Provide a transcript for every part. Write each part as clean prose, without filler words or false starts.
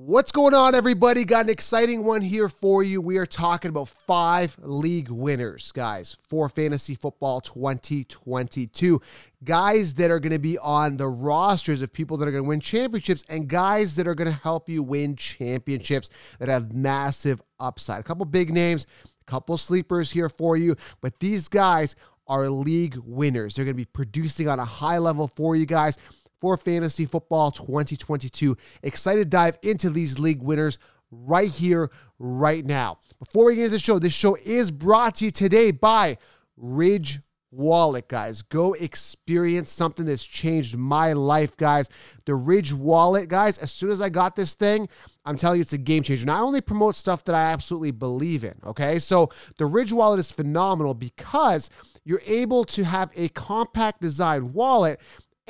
What's going on, everybody? Got an exciting one here for you. We are talking about 5 league winners, guys, for Fantasy Football 2022. Guys that are going to be on the rosters of people that are going to win championships and guys that are going to help you win championships that have massive upside. A couple big names, a couple sleepers here for you, but these guys are league winners. They're going to be producing on a high level for you guys for Fantasy Football 2022. Excited to dive into these league winners right here, right now. Before we get into the show, this show is brought to you today by Ridge Wallet, guys. Go experience something that's changed my life, guys. The Ridge Wallet, guys, as soon as I got this thing, I'm telling you, it's a game changer. And I only promote stuff that I absolutely believe in, okay? So the Ridge Wallet is phenomenal because you're able to have a compact design wallet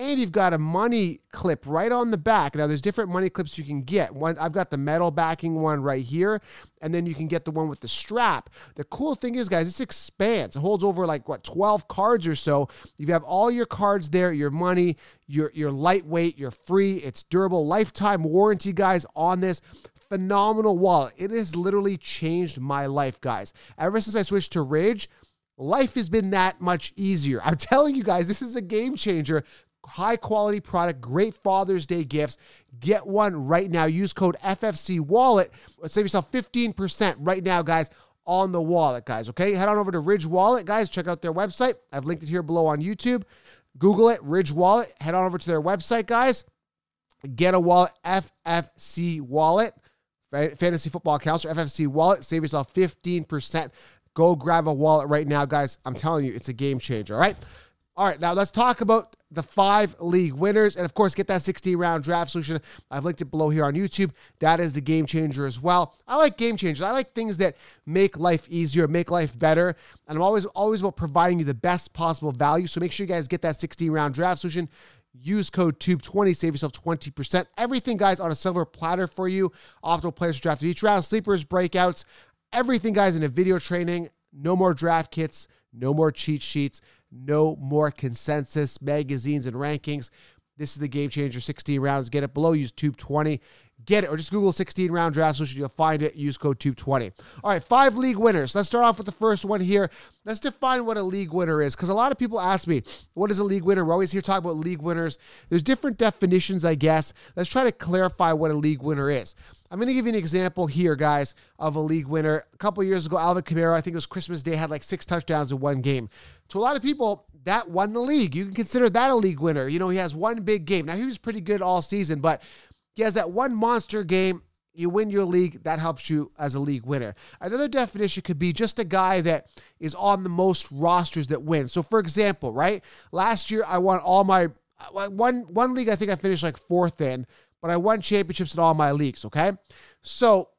and you've got a money clip right on the back. Now, there's different money clips you can get. I've got the metal backing one right here, and then you can get the one with the strap. The cool thing is, guys, this expands. It holds over, 12 cards or so. You have all your cards there, your money, you're lightweight, you're free, it's durable. Lifetime warranty, guys, on this. Phenomenal wallet. It has literally changed my life, guys. Ever since I switched to Ridge, life has been that much easier. I'm telling you guys, this is a game changer. High quality product, great Father's Day gifts. Get one right now. Use code FFC Wallet. Save yourself 15% right now, guys, on the wallet, guys. Okay, head on over to Ridge Wallet, guys. Check out their website. I've linked it here below on YouTube. Google it, Ridge Wallet. Head on over to their website, guys. Get a wallet, FFC Wallet, Fantasy Football Counselor, FFC Wallet. Save yourself 15%. Go grab a wallet right now, guys. I'm telling you, it's a game changer. All right. All right, now let's talk about the 5 league winners. And, of course, get that 16-round draft solution. I've linked it below here on YouTube. That is the game changer as well. I like game changers. I like things that make life easier, make life better. And I'm always about providing you the best possible value. So make sure you guys get that 16-round draft solution. Use code TUBE20. Save yourself 20%. Everything, guys, on a silver platter for you. Optimal players drafted each round. Sleepers, breakouts. Everything, guys, in a video training. No more draft kits. No more cheat sheets. No more consensus, magazines, and rankings. This is the game changer. 16 rounds. Get it below. Use TUBE20. Get it. Or just Google 16-round draft solution. You'll find it. Use code TUBE20. All right, 5 league winners. Let's start off with the first one here. Let's define what a league winner is, because a lot of people ask me, what is a league winner? We're always here talking about league winners. There's different definitions, I guess. Let's try to clarify what a league winner is. I'm going to give you an example here, guys, of a league winner. A couple of years ago, Alvin Kamara, I think it was Christmas Day, had 6 touchdowns in one game. To a lot of people, that won the league. You can consider that a league winner. You know, he has one big game. Now, he was pretty good all season, but he has that one monster game. You win your league. That helps you as a league winner. Another definition could be just a guy that is on the most rosters that win. So, for example, right, last year I won all my one league. I think I finished 4th in, but I won championships in all my leagues. Okay, so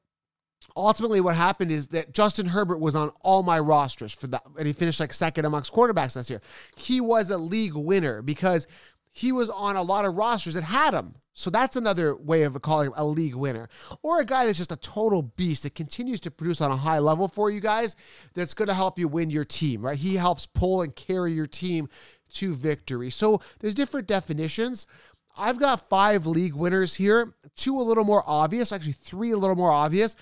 ultimately what happened is that Justin Herbert was on all my rosters for that, and he finished 2nd amongst quarterbacks last year. He was a league winner because he was on a lot of rosters that had him. So that's another way of calling him a league winner. Or a guy that's just a total beast that continues to produce on a high level for you guys that's going to help you win your team, right? He helps pull and carry your team to victory. So there's different definitions. I've got 5 league winners here. 2 a little more obvious, actually 3 a little more obvious.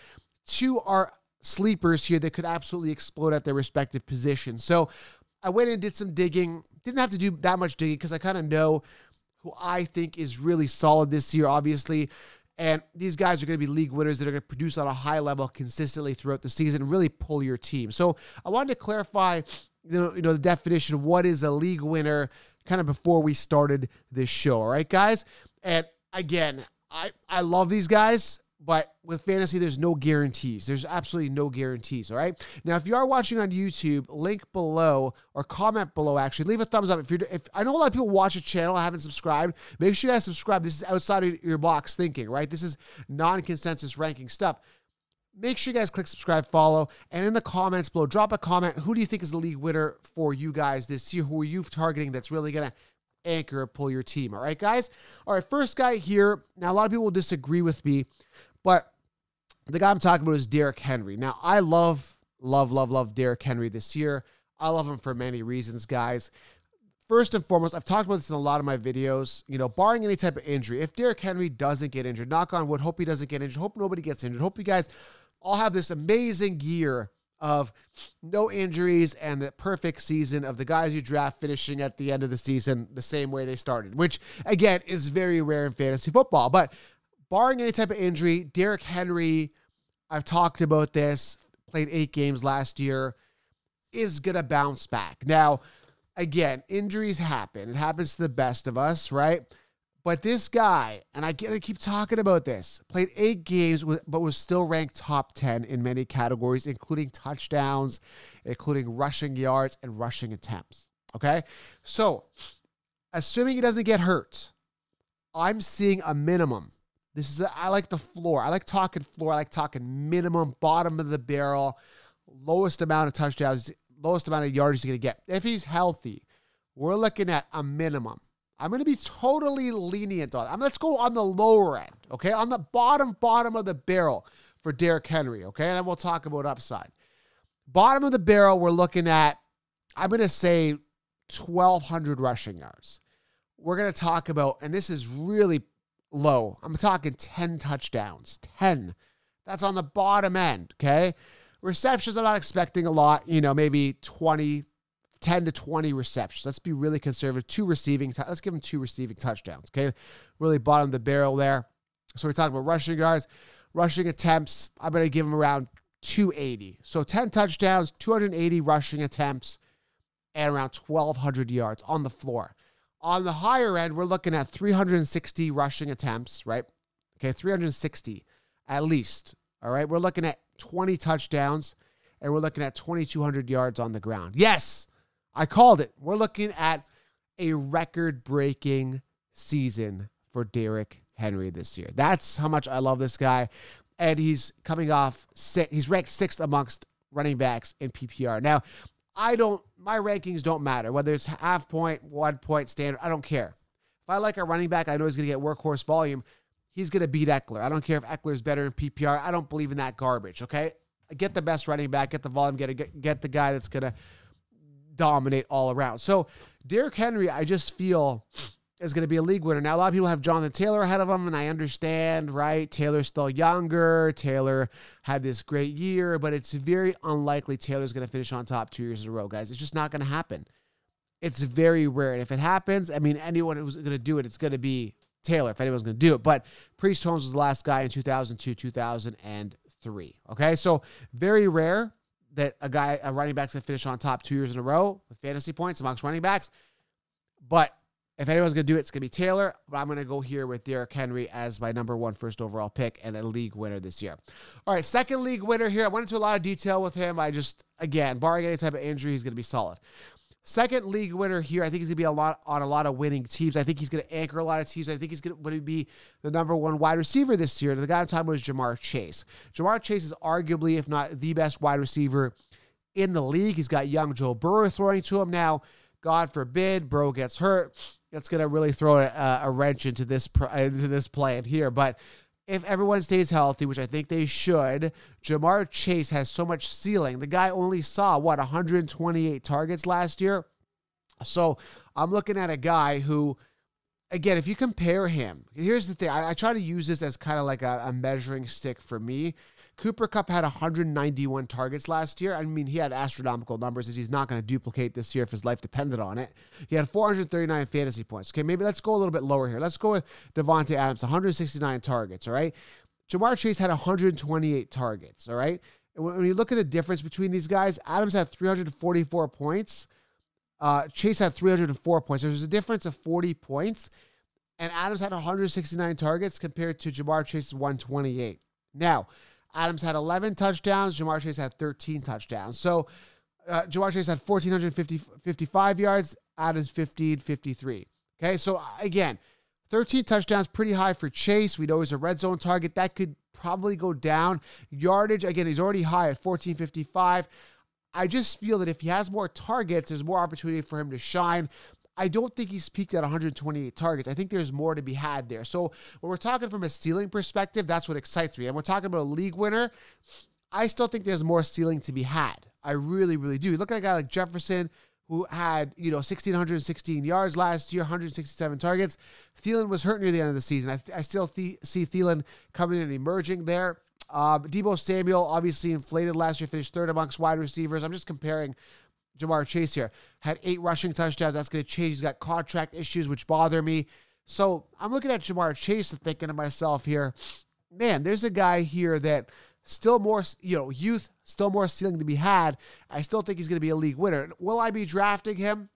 2 are sleepers here that could absolutely explode at their respective positions. So I went and did some digging. Didn't have to do that much digging because I kind of know who I think is really solid this year, obviously. And these guys are going to be league winners that are going to produce on a high level consistently throughout the season and really pull your team. So I wanted to clarify, the definition of what is a league winner kind of before we started this show. All right, guys? And again, I love these guys. But with fantasy, there's no guarantees. There's absolutely no guarantees, all right? Now, if you are watching on YouTube, link below or comment below, actually. Leave a thumbs up. If I know a lot of people watch the channel, haven't subscribed. Make sure you guys subscribe. This is outside of your box thinking, right? This is non-consensus ranking stuff. Make sure you guys click subscribe, follow, and in the comments below, drop a comment. Who do you think is the league winner for you guys this year? Who are you targeting that's really going to anchor or pull your team? All right, guys? All right, first guy here. Now, a lot of people will disagree with me, but the guy I'm talking about is Derrick Henry. Now, I love Derrick Henry this year. I love him for many reasons, guys. first and foremost, I've talked about this in a lot of my videos, barring any type of injury. If Derrick Henry doesn't get injured, knock on wood, hope he doesn't get injured, hope nobody gets injured, hope you guys all have this amazing year of no injuries and the perfect season of the guys you draft finishing at the end of the season the same way they started, which, again, is very rare in fantasy football. But barring any type of injury, Derrick Henry, I've talked about this, played 8 games last year, is going to bounce back. Now, again, injuries happen. It happens to the best of us, right? But this guy, and I keep talking about this, played 8 games, but was still ranked top 10 in many categories, including touchdowns, including rushing yards, and rushing attempts. Okay? So, assuming he doesn't get hurt, I'm seeing a minimum. I like the floor. I like talking floor. I like talking minimum, bottom of the barrel, lowest amount of touchdowns, lowest amount of yards he's going to get. If he's healthy, we're looking at a minimum. I'm going to be totally lenient on it. Let's go on the lower end, okay? On the bottom of the barrel for Derrick Henry, okay? And then we'll talk about upside. Bottom of the barrel, we're looking at, I'm going to say 1,200 rushing yards. We're going to talk about, and this is really low, I'm talking 10 touchdowns. 10. That's on the bottom end, okay? Receptions, I'm not expecting a lot, maybe 10 to 20 receptions. Let's be really conservative. Let's give him 2 receiving touchdowns, okay? Really bottom of the barrel there. So we're talking about rushing yards. Rushing attempts, I'm going to give him around 280. So 10 touchdowns, 280 rushing attempts, and around 1,200 yards on the floor. On the higher end, we're looking at 360 rushing attempts, right? Okay, 360 at least, all right? We're looking at 20 touchdowns, and we're looking at 2,200 yards on the ground. Yes, I called it. We're looking at a record-breaking season for Derrick Henry this year. That's how much I love this guy. And he's coming off he's ranked 6th amongst running backs in PPR. Now, my rankings don't matter. Whether it's half point, 1 point, standard, I don't care. If I like a running back, I know he's going to get workhorse volume. He's going to beat Eckler. I don't care if Eckler's better in PPR. I don't believe in that garbage, okay? Get the best running back, get the volume, get the guy that's going to dominate all around. So Derrick Henry, I just feel, is going to be a league winner. Now, a lot of people have Jonathan Taylor ahead of him, and I understand, right? Taylor's still younger. Taylor had this great year, but it's very unlikely Taylor's going to finish on top 2 years in a row, guys. It's just not going to happen. It's very rare. And if it happens, anyone who's going to do it, it's going to be Taylor, if anyone's going to do it. But Priest Holmes was the last guy in 2002, 2003. Okay, so very rare that a running back's going to finish on top 2 years in a row with fantasy points amongst running backs. But if anyone's going to do it, it's going to be Taylor. But I'm going to go here with Derrick Henry as my number 1 first overall pick and a league winner this year. All right, second league winner here. I went into a lot of detail with him. Again, barring any type of injury, he's going to be solid. Second league winner here, I think he's going to be on a lot of winning teams. I think he's going to anchor a lot of teams. I think he's going to be the number 1 wide receiver this year. The guy I'm talking about is Jamar Chase. Jamar Chase is arguably, if not the best wide receiver in the league. He's got young Joe Burrow throwing to him now. God forbid Burrow gets hurt. That's going to really throw a wrench into this plan here. But if everyone stays healthy, which I think they should, Jamar Chase has so much ceiling. The guy only saw, 128 targets last year? So I'm looking at a guy who, again, if you compare him, here's the thing. I try to use this as kind of like a measuring stick for me. Cooper Kupp had 191 targets last year. He had astronomical numbers as he's not going to duplicate this year if his life depended on it. He had 439 fantasy points. Okay, maybe let's go a little bit lower here. Let's go with Devontae Adams, 169 targets, all right? Jamar Chase had 128 targets, all right? And when you look at the difference between these guys, Adams had 344 points. Chase had 304 points. There's a difference of 40 points. And Adams had 169 targets compared to Jamar Chase's 128. Now, Adams had 11 touchdowns. Jamar Chase had 13 touchdowns. So Jamar Chase had 1,455 yards. Adams 1,553. Okay, so again, 13 touchdowns, pretty high for Chase. We know he's a red zone target. That could probably go down. Yardage, again, he's already high at 1,455. I just feel that if he has more targets, there's more opportunity for him to shine. I don't think he's peaked at 128 targets. I think there's more to be had there. So when we're talking from a ceiling perspective, that's what excites me. And we're talking about a league winner. I still think there's more ceiling to be had. I really, really do. Look at a guy like Jefferson, who had, 1,616 yards last year, 167 targets. Thielen was hurt near the end of the season. I still see Thielen coming in and emerging there. Deebo Samuel, obviously inflated last year, finished third amongst wide receivers. I'm just comparing Jamar Chase here. Had 8 rushing touchdowns. That's going to change. He's got contract issues, which bother me. So I'm looking at Jamar Chase and thinking to myself here, man, there's a guy here that still more, youth, still more ceiling to be had. I still think he's going to be a league winner. Will I be drafting him?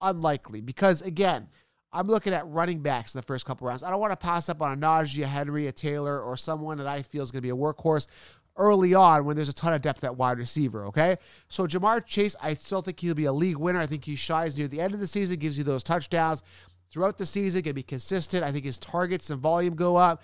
Unlikely, because again, I'm looking at running backs in the first couple rounds. I don't want to pass up on a Najee, a Henry, a Taylor, or someone that I feel is going to be a workhorse early on when there's a ton of depth at wide receiver, okay? So Jamar Chase, I still think he'll be a league winner. I think he shines near the end of the season, gives you those touchdowns. Throughout the season, going to be consistent. I think his targets and volume go up.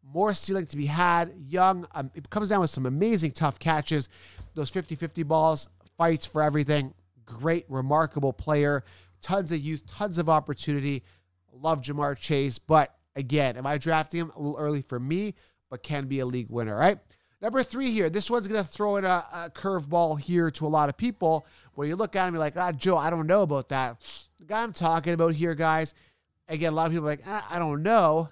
More ceiling to be had. Young, it comes down with some amazing tough catches. Those 50-50 balls, fights for everything. Great, remarkable player. Tons of youth, tons of opportunity. Love Jamar Chase. But again, am I drafting him a little early for me, but can be a league winner, right? Number 3 here. This one's going to throw in a curveball here to a lot of people. When you look at him, you're like, Joe, I don't know about that. The guy I'm talking about here, guys, again, a lot of people are like, I don't know,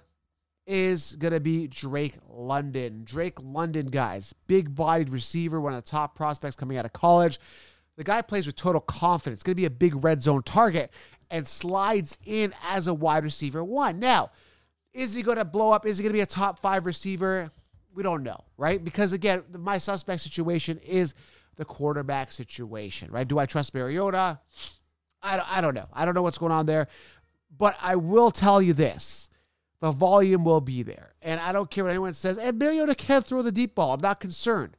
is going to be Drake London. Drake London, guys, big-bodied receiver, one of the top prospects coming out of college. The guy plays with total confidence. Going to be a big red zone target and slides in as a wide receiver 1. Now, is he going to blow up? Is he going to be a top 5 receiver? We don't know, right? Because, again, my suspect situation is the quarterback situation, right? Do I trust Mariota? I don't know. I don't know what's going on there. But I will tell you this. The volume will be there. And I don't care what anyone says. And Mariota can't throw the deep ball. I'm not concerned.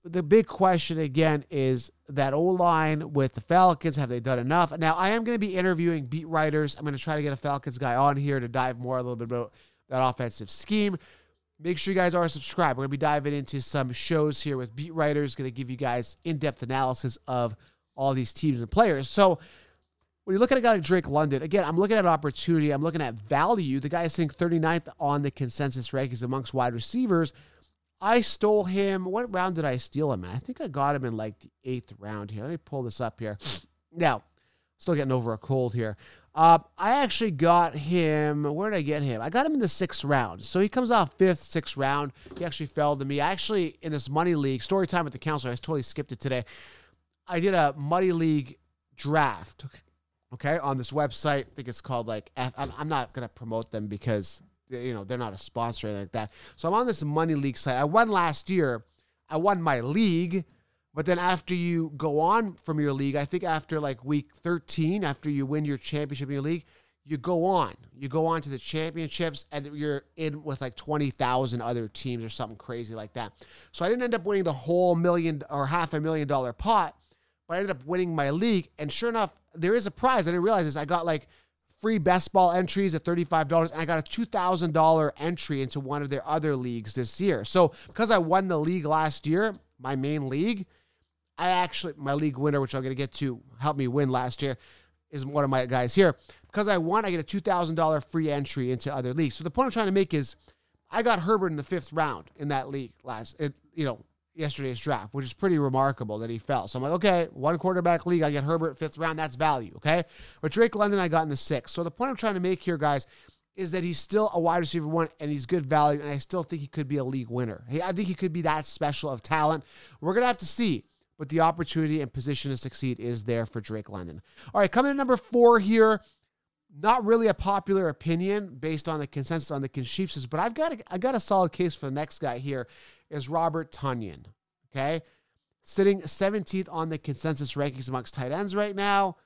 The big question, again, is that O-line with the Falcons. Have they done enough? Now, I am going to be interviewing beat writers. I'm going to try to get a Falcons guy on here to dive more a little bit about that offensive scheme. Make sure you guys are subscribed. We're going to be diving into some shows here with beat writers. Going to give you guys in-depth analysis of all these teams and players. So when you look at a guy like Drake London, again, I'm looking at opportunity. I'm looking at value. The guy is sitting 39th on the consensus rankings amongst wide receivers. I stole him. What round did I steal him in? I think I got him in like the 8th round here. Let me pull this up here. Now, still getting over a cold here. I actually got him. Where did I get him? I got him in the 6th round. So he comes off 5th, 6th round. He actually fell to me. I actually, in this money league, story time with the counselor, I totally skipped it today. I did a money league draft, okay, on this website. I think it's called like I'm not going to promote them because, they're not a sponsor or anything like that. So I'm on this money league site. I won last year. I won my league. But then after you go on from your league, I think after like week 13, after you win your championship in your league, you go on. You go on to the championships, and you're in with like 20,000 other teams or something crazy like that. So I didn't end up winning the whole $1 million or $500,000 pot, but I ended up winning my league. And sure enough, there is a prize. I didn't realize this. I got like free best ball entries at $35, and I got a $2,000 entry into one of their other leagues this year. So because I won the league last year, my main league, my league winner, which I'm going to get to, help me win last year, is one of my guys here. Because I won, I get a $2,000 free entry into other leagues. So the point I'm trying to make is I got Herbert in the 5th round in that league yesterday's draft, which is pretty remarkable that he fell. So I'm like, okay, 1 quarterback league, I get Herbert 5th round, that's value, okay? But Drake London I got in the 6th. So the point I'm trying to make here, guys, is that he's still a wide receiver 1, and he's good value, and I still think he could be a league winner. I think he could be that special of talent. We're going to have to see, but the opportunity and position to succeed is there for Drake London. All right, coming in number 4 here, not really a popular opinion based on the consensus on the consensus, but I got a solid case for the next guy here, is Robert Tonyan, okay? Sitting 17th on the consensus rankings amongst tight ends right now.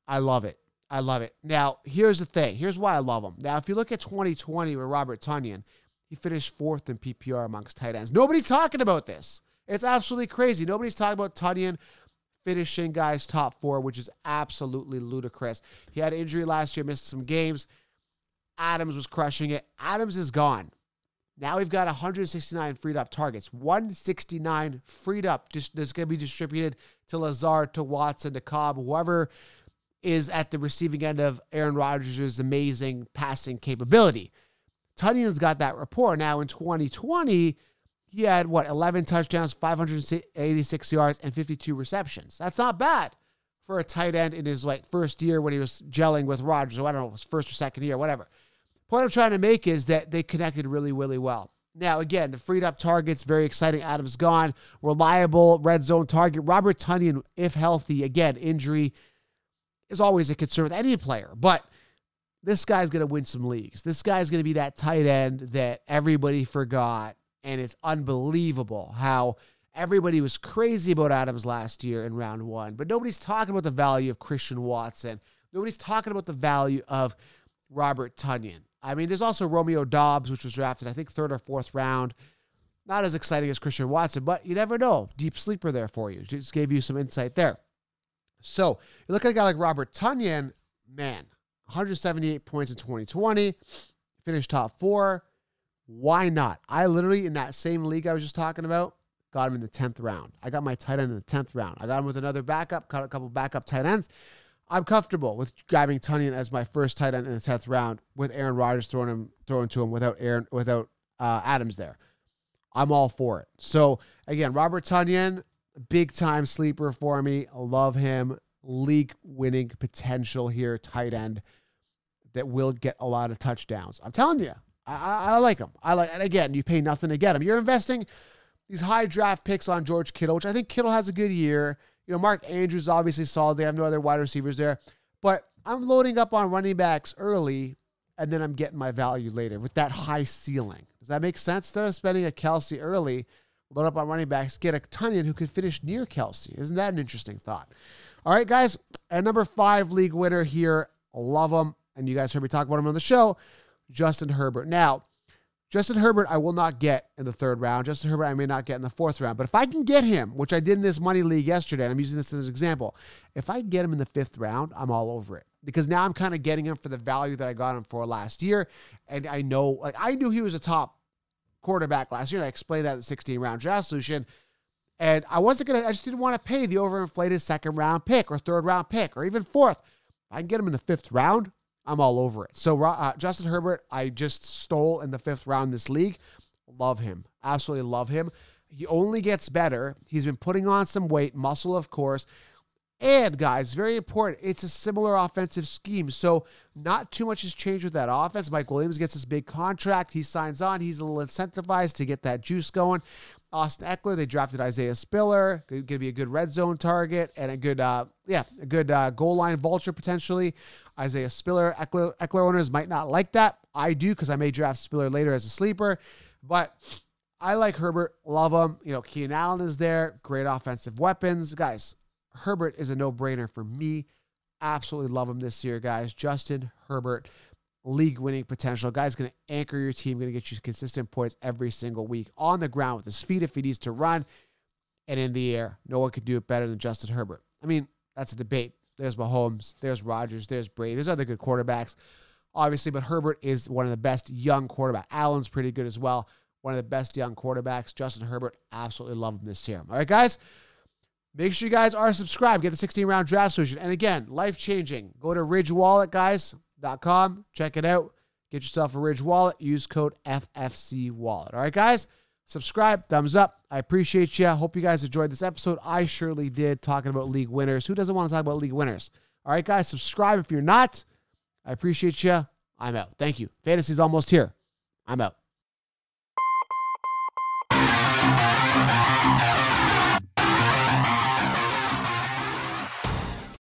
I love it. I love it. Now, here's the thing. Here's why I love him. Now, if you look at 2020 with Robert Tonyan, he finished 4th in PPR amongst tight ends. Nobody's talking about this. It's absolutely crazy. Nobody's talking about Tonyan finishing guys top 4, which is absolutely ludicrous. He had an injury last year, missed some games. Adams was crushing it. Adams is gone. Now we've got 169 freed up targets. 169 freed up. Just that's going to be distributed to Lazard, to Watson, to Cobb, whoever is at the receiving end of Aaron Rodgers' amazing passing capability. Tonyan's got that rapport. Now in 2020, he had, 11 touchdowns, 586 yards, and 52 receptions. That's not bad for a tight end in his first year when he was gelling with Rodgers. So I don't know, his first or second year, whatever. Point I'm trying to make is that they connected really, really well. Now, again, the freed up targets, very exciting. Adams gone. Reliable red zone target. Robert Tonyan, if healthy, again, injury is always a concern with any player. But this guy's going to win some leagues. This guy's going to be that tight end that everybody forgot. And it's unbelievable how everybody was crazy about Adams last year in round 1. But nobody's talking about the value of Christian Watson. Nobody's talking about the value of Robert Tonyan. I mean, there's also Romeo Doubs, which was drafted, I think, 3rd or 4th round. Not as exciting as Christian Watson, but you never know. Deep sleeper there for you. Just gave you some insight there. So, you look at a guy like Robert Tonyan, man, 178 points in 2020, finished top 4. Why not? I literally, in that same league I was just talking about, got him in the 10th round. I got my tight end in the 10th round. I got him with another backup, got a couple backup tight ends. I'm comfortable with grabbing Tonyan as my first tight end in the 10th round with Aaron Rodgers throwing to him without Adams there. I'm all for it. So again, Robert Tonyan, big time sleeper for me. I love him. League winning potential here, tight end that will get a lot of touchdowns. I'm telling you, I like him. And again, you pay nothing to get him. You're investing these high draft picks on George Kittle, which I think Kittle has a good year. You know, Mark Andrews obviously solid. They have no other wide receivers there. But I'm loading up on running backs early, and then I'm getting my value later with that high ceiling. Does that make sense? Instead of spending a Kelsey early, load up on running backs, get a Tonyan who could finish near Kelsey. Isn't that an interesting thought? All right, guys. And number 5 league winner here. Love him. And you guys heard me talk about him on the show. Justin Herbert. Now, Justin Herbert, I will not get in the 3rd round. Justin Herbert, I may not get in the 4th round. But if I can get him, which I did in this money league yesterday, and I'm using this as an example, if I can get him in the 5th round, I'm all over it. Because now I'm kind of getting him for the value that I got him for last year. And I know, I knew he was a top quarterback last year. And I explained that in the 16-round draft solution. And I just didn't want to pay the overinflated 2nd round pick or 3rd round pick or even 4th. If I can get him in the 5th round, I'm all over it. So Justin Herbert, I just stole in the 5th round in this league. Love him. Absolutely love him. He only gets better. He's been putting on some weight, muscle, of course. And, guys, very important, it's a similar offensive scheme. So not too much has changed with that offense. Mike Williams gets this big contract. He signs on. He's a little incentivized to get that juice going. Austin Eckler, they drafted Isaiah Spiller. Going to be a good red zone target and a good goal line vulture potentially. Isaiah Spiller, Eckler owners might not like that. I do because I may draft Spiller later as a sleeper. But I like Herbert. Love him. You know, Keenan Allen is there. Great offensive weapons. Guys, Herbert is a no-brainer for me. Absolutely love him this year, guys. Justin Herbert, league-winning potential. Guy's going to anchor your team, going to get you consistent points every single week on the ground with his feet if he needs to run, and in the air. No one could do it better than Justin Herbert. I mean, that's a debate. There's Mahomes, there's Rodgers, there's Brady. There's other good quarterbacks, obviously, but Herbert is one of the best young quarterbacks. Allen's pretty good as well. One of the best young quarterbacks. Justin Herbert, absolutely love him this year. All right, guys? Make sure you guys are subscribed. Get the 16-round draft solution. And again, life-changing. Go to ridgewallet.com. Check it out. Get yourself a Ridge wallet. Use code FFCWallet. All right, guys? Subscribe. Thumbs up. I appreciate you. Hope you guys enjoyed this episode. I surely did, talking about league winners. Who doesn't want to talk about league winners? All right, guys? Subscribe if you're not. I appreciate you. I'm out. Thank you. Fantasy's almost here. I'm out.